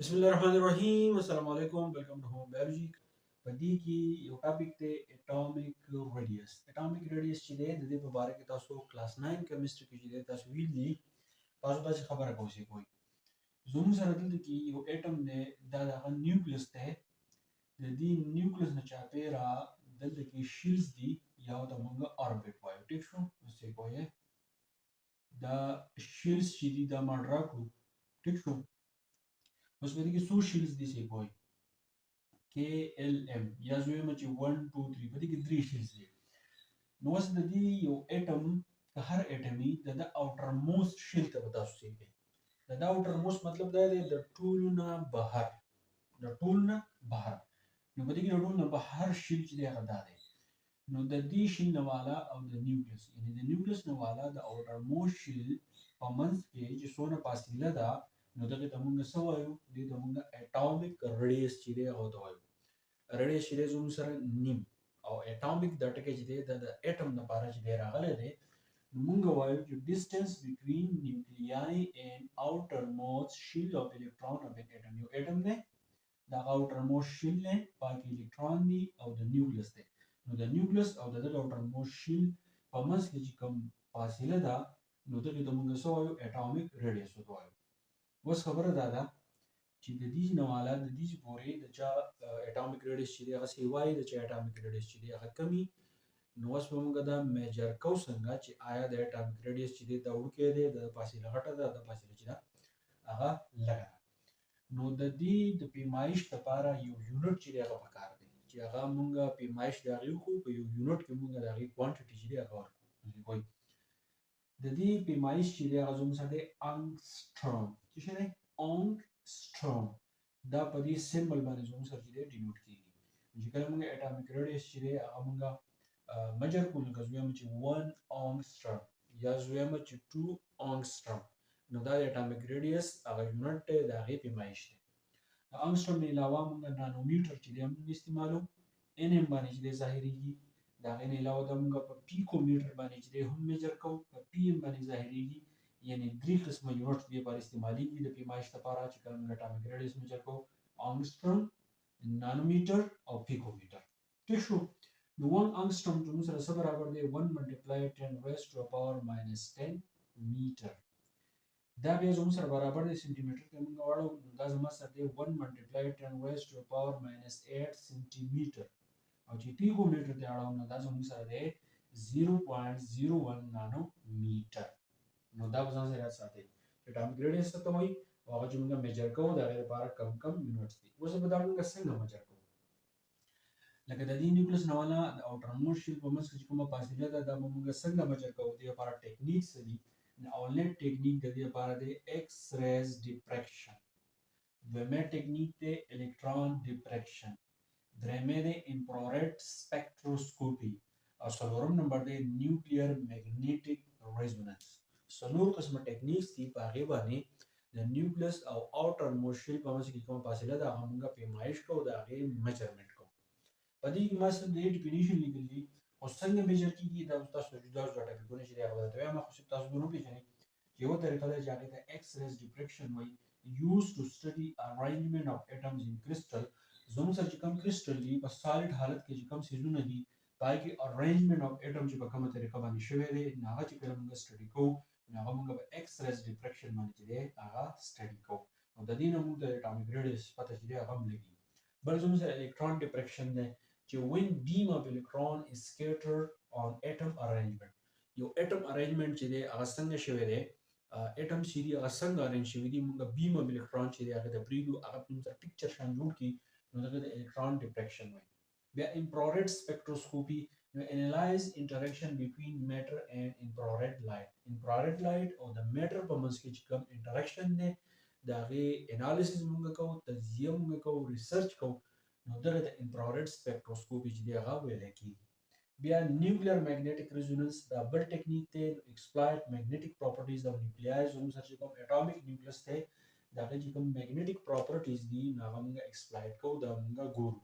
बिस्मिल्लाहिर्रहमानिर्रहीम अस्सलाम वालेकुम वेलकम टू होम बायोलॉजी पदी की यो टॉपिक थे एटॉमिक रेडियस چې دی د دې په اړه کې تاسو کلاس 9 کیمستري کې چې دی تاسو ویل دي تاسو ته خبره کوئ کوي زموږ سره دلته کې یو اټم دی دا د نیوکلیس ته د دې نیوکلیس نه چاپیرا دلته کې شیلز دي یا د موږ اوربټ وایو ټیک شو څه کوی دا شیلز چې دي دا ماډرا کو ټیک شو اوس په دې کې څو شیلز دي څه کوی KLM یا زویم چې 1 2 3 په دې کې 3 شیلز دي نو اوس د دې یو اټم که هر اټمي د اوټر موست شیل ته تاسو څه کوي د اوټر موست مطلب دا دی د ټول نه بهر نو په دې کې د ټول نه بهر شیل چې دی هغه دا دی نو د دې شیل نه والا او د نیوکلیس یعنی د نیوکلیس نه والا د اوټر موست شیل په منځ کې چې څونه فاصله ده نو دغه ته موږ څه وایو دې ته موږ اټامیک ریډیس چې دی هغه ته وایو ریډیس چې دی زموږ سره نیم او اټامیک د ټکي چې دی د اټم لپاره چې دی راغلی دی نو موږ وایو چې ډیسټنس بټوین نیوکلیای اینڈ آوټر موست شیل اف الکترون اف ان اټم یو اټم دی دا آوټر موست شیل نه پاکي الکترون دی او د نیوکلیس دی نو د نیوکلیس او د آوټر موست شیل په منځ کې چې کوم فاصله ده نو دغه ته موږ څه وایو اټامیک ریډیس وایو اوس خبره ده چې د دې نواله د دې پورې د چا اټامیک ریډیس چې دی هغه سی وای د چا اټامیک ریډیس چې دی هغه کمی نو اوس په موږ دا میجر کو څنګه چې آیا د اټامیک ریډیس چې دی دا وړکې دی د فاصله غټه ده د فاصله چې دا هغه لږه نو د دې د پیمایش لپاره یو یونټ چې دی هغه پکار دی چې هغه موږ پیمایش دا یو کو په یو یونټ کې موږ دا غي کوانټیټي چې دی هغه ورکو د دې پیمایش چې دی هغه زموږ سره انګستروم چې څه دی انګستروم دا په دې سمبل باندې زموږ سره چې دی ډینوټ کیږي چې کله موږ اټامیک ریډیس چې دی هغه موږ مجر کوو لکه زویم چې 1 انګستروم یا زویم چې 2 انګستروم نو دا اټامیک ریډیس هغه یونټ دی د هغې پیمایش دی د انګستروم نه علاوه موږ نانومیټر چې دی هم استعمالو ان ام باندې چې دی ظاهریږي دا غیر علاوه د موږ په پیکو میټر باندې چې هم میجر کوو په پی ام باندې ظاهریږي یعنی درې قسمه یونټ دی په استعمالي د پیمایش لپاره چې کوم اټامیک ریډیس میجر کوو انګستروم نانومیټر او پیکو میټر ٹھیک شو نو 1 انګستروم چې موږ سره څه برابر دی 1 ملټیپلای 10 ریز ټو پاور -10 میټر دا بیا زموږ سره برابر دی سنټي میټر کې موږ واړو دا زموږ سره دی 1 ملټیپلای 10 ریز ټو پاور -8 سنټي میټر او چې پیکو میټر ته اړوم نو دا زموږ سره دی 0.01 نانو میټر نو دا به ځان سره ساتي اټامیک ریډیس ته وایي او هغه چې موږ میجر کوو دا غیر لپاره کم یونټس دي اوس به دا موږ څنګه میجر کوو لکه د دې نیوکلیس نه والا د اوټر موست شیل په منځ کې کومه فاصله ده دا موږ څنګه میجر کوو د لپاره ټیکنیک څه دي اولنیټ ټیکنیک د دې لپاره دی ایکس ریز ډیفریکشن دویمه ټیکنیک دی الکترون ډیفریکشن درېمه دی انفراريد سپیکټروسکوپي او څلورم نمبر دی نیوکلیر میګنیټیک ریزونانس څلور قسمه ټیکنیکس دي په هغه باندې د نیوکلیس او اوټر موست شیل په منځ کې کومه فاصله ده هغه موږ پیمایش کوو دا هغه میجرمنټ کوو په دې کې ماسه د ډیفینیشن لیکل دي او څنګه میجر کیږي دا تاسو جدا ټاپکونه چې هغه ته وایم خو تاسو نو پیژنئ یو طریقه ده چې هغه ته ایکس ریز ډیفریکشن وایي used to study arrangement of atoms in crystal زموږ سره چې کوم کرسټل دي په سالډ حالت کې چې کوم سیزونه دي پای کې ارینجمنت اف اټم چې په کومه طریقه باندې شوی دی هغه چې کله موږ سټډي کوو هغه موږ په ایکس ریز ډیفریکشن باندې چې دی هغه سټډي کوو او د دې نه موږ د اټامیک ریډیس پته چې دی هغه لګي بل زموږ سره الکترون ډیفریکشن دی چې when beam of electron is scattered on atom arrangement یو اټم ارینجمنت چې دی هغه څنګه شوی دی اټم چې دی هغه څنګه ارینج شوی دی موږ beam of electron چې دی هغه د پریدو هغه موږ پکچر شان جوړ کی نو دغه د الکترون ډیفریکشن وایي بیا انفراريد سپیکټروسکوپي نو انالایز انټریکشن بټوین میټر اینڈ انفراريد لایټ او د میټر په منځ کې چې کوم انټریکشن دی دا غي انالیسس موږ کوو تجزیه موږ کوو ریسرچ کوو نو دغه د انفراريد سپیکټروسکوپي چې دی هغه ویل کیږي بیا نیوکلیر میګنیټیک ریزونانس دا بل ټیکنیک دی ایکسپلایټ میګنیټیک پراپرټیز اف نیوکلیای زموږ سره کوم اټامیک نیوکلیس دی دا چې کوم میګنیټیک پراپرټیز دي هغه موږ ایکسپلایټ کوو دا موږ ګورو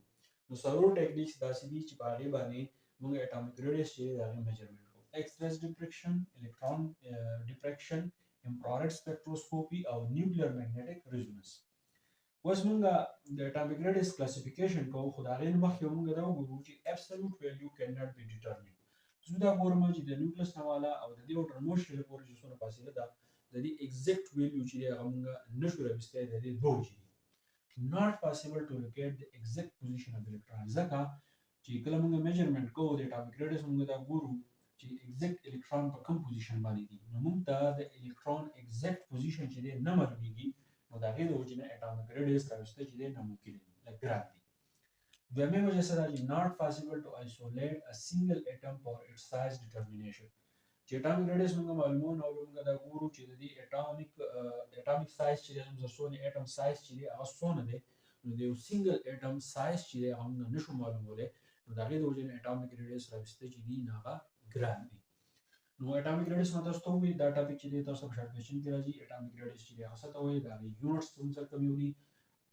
نو څلور ټیکنیکس داسې دي چې په هغې باندې موږ اټامیک ریډیس چې د هغې میجرمنټ کوو ایکس ریز ډیفریکشن الکترون ډیفریکشن انفراريد سپیکټروسکوپي او نیوکلیر میګنیټیک ریزونانس اوس مونږه د اټامیک ریډیس کلاسیفیکیشن کوو خو د هغې نه مخکې مونږ دا وګورو چې absolute value cannot be determined. زه دا ګورم چې د نیوکلیس نه والا او د دې outer most shell پورې چې څونه فاصله ده د دې exact value چې دی هغه مونږ نشو راویستی د دې دوه وجې دي. Not possible to locate the exact position of electron ځکه چې کله مونږ میجرمنټ کوو د اټامیک ریډیس مونږ دا ګورو چې exact electron په کوم پوزیشن باندې دي نو مونږ ته د electron exact position چې دی نه معلومیږي نو د هغې د وجې نه اټامیک ریډیس راویستی چې دی ناممکن دي لږ ګران دي. دویمې وجه څه ده چې not possible to isolate a single atom for its size determination. چې اټامیک ریډیس مونږ معلومو نو مونږ دا ګورو چې د دې اټامیک سایز چې دی زموږ څونه اټم سایز چې دی هغه څونه دی نو د یو سنګل اټم سایز چې دی هغه مونږ نشو معلومولی نو د هغې د وجې نه اټامیک ریډیس راویستی چې دي نو هغه ګران دي. نو اټامیک ریډیس ما تاسو ته ووایي دا ټاپک چې دی تاسو په شارټ کوېسچن کې راځي. اټامیک ریډیس چې دی هغه څه ته وایي د هغې یونټس کوم څه کوم دي.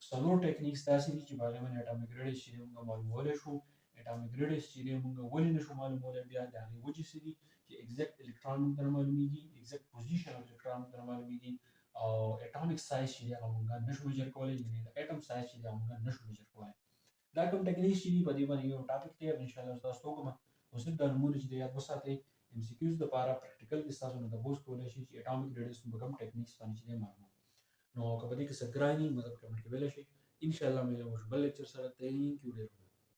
څلور ټیکنیکس داسې دي چې په هغې باندې اټامیک ریډیس چې دی مونږ معلومولی شو. اټامیک ریډیس چې دی مونږ ولې نشو معلومولی بیا د هغې وجې څه دي چې exact electron مونږ ته نه معلومیږي exact position of electron مونږ ته نه معلومیږي او atomic size چې دی هغه مونږ نشو میجر کولی یعنې د atom size چې دی هغه مونږ نشو میجر کولی. دا کوم ټیکنیکس چې دي په دې باندې یو ټاپک دی انشاءالله تاسو ته وکړم خو صرف دا نومونه چې دی یاد وساتئ MCQs دپاره پریکټیکل کې ستاسو نه تپوس کولی شي چې اټامیک ریډیس په کوم ټیکنیکس باندې چې دی معلوم نو که په دې کې څه ګران وي مطلب کمنټ کې ویلی شئ. انشاءالله مې له بل لیکچر سره تھینک یو ډېر